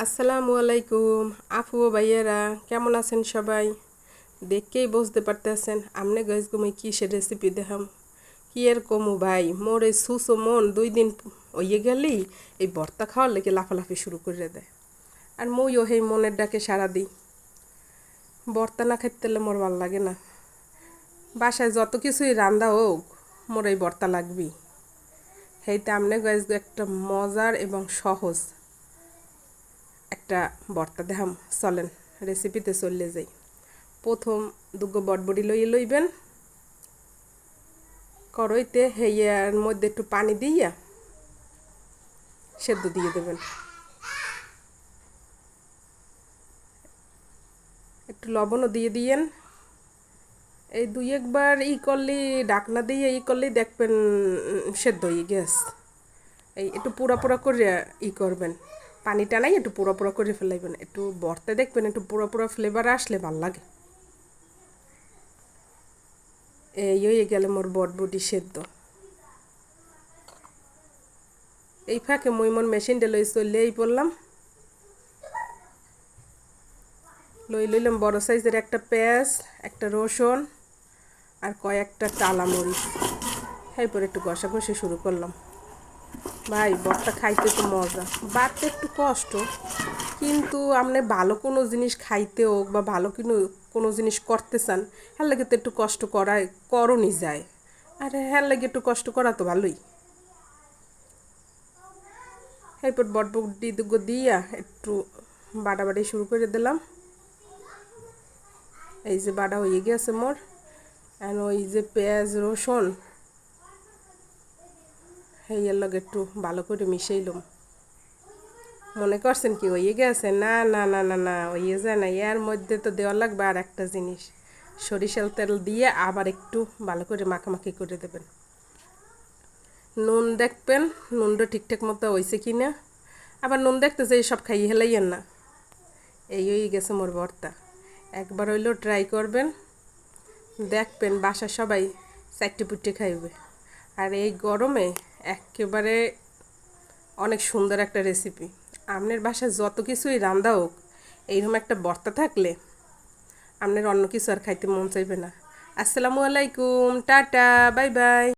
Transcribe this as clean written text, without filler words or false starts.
আসসালামু আলাইকুম আপু ও ভাইয়েরা, কেমন আছেন সবাই? দেখকেই বুঝতে পারতেছেন আমনে গজ গুমি কিসের রেসিপি দেখাম। কি এর কমু ভাই, মোর এই সুসো মন 2 দিন হইয়ে গেলেই এই ভর্তা খাওয়ার লেগে লাফালাফি শুরু করে দেয়। আর মইও সেই মনের ডাকে সাড়া দিই। ভর্তা না খাইতে মোর ভাল লাগে না। বাসায় যত কিছুই রান্দা হোক, মোর এই ভর্তা লাগবেই। সেইতে আমনে গজ একটা মজার এবং সহজ একটা ভর্তা দেখাম। চলেন রেসিপিতে চলে যাই। প্রথম দুগো বটবডি লইবেন। কড়াইতে হেয়ার মধ্যে একটু পানি দিয়া সেদ্ধ দিয়ে দেবেন। একটু লবণও দিয়ে দিয়েন। এই 2-1 বার করলে ঢাকনা দিয়ে করলেই দেখবেন সেদ্ধ হয়ে গেছে। এই একটু পুরা পুরা করে করবেন, পানিটা নাই একটু পুরা পুরা করে ফেলাইবেন। একটু ভর্তা দেখবেন একটু পুরা পুরা ফ্লেভার আসলে ভাল লাগে। এই হয়ে গেলে মোর বটবডি সেদ্ধ। এই ফাঁকে মই মন মেশিনটা লইলেই পড়লাম। লইলাম বড় সাইজের একটা পেঁয়াজ, একটা রসুন আর কয়েকটা টালা মরিচ। এরপর একটু ঘষাঘষি শুরু করলাম। ভাই ভর্তা খাইতে তো মজা, বাড়তে একটু কষ্ট, কিন্তু আপনি ভালো কোনো জিনিস খাইতে হোক বা ভালো কোনো জিনিস করতে চান, হ্যাঁ লাগে তো একটু কষ্ট করণই যায়। আর হ্যাঁ লাগে একটু কষ্ট করা তো ভালোই। এরপর বটবডি দুগো দিয়া একটু বাটাবাটি শুরু করে দিলাম। এই যে বাটা হয়ে গেছে মোর। আর ওই যে পেঁয়াজ রসুন এর লগে একটু ভালো করে মিশাইলাম। মনে করছেন কি হয়ে গেছে? না না না না না, হয়ে যায় না। এর মধ্যে তো দেওয়া লাগবে আর একটা জিনিস, সরিষার তেল দিয়ে আবার একটু ভালো করে মাখামাখি করে দেবেন। নুন দেখবেন নুনটা ঠিকঠাক মতো হয়েছে কি না। আবার নুন দেখতে যে সব খাইয়ে হেলাইয়েন না। এই হয়ে গেছে মোর ভর্তা। একবার হইলেও ট্রাই করবেন, দেখবেন বাসা সবাই চারটে পুটে খাইবে। আর এই গরমে একেবারে অনেক সুন্দর একটা রেসিপি। আপনার বাসায় যত কিছুই রান্দা হোক, এইরকম একটা ভর্তা থাকলে আপনার অন্য কিছু আর খাইতে মন চাইবে না। আসসালামু আলাইকুম, টাটা, বাই বাই।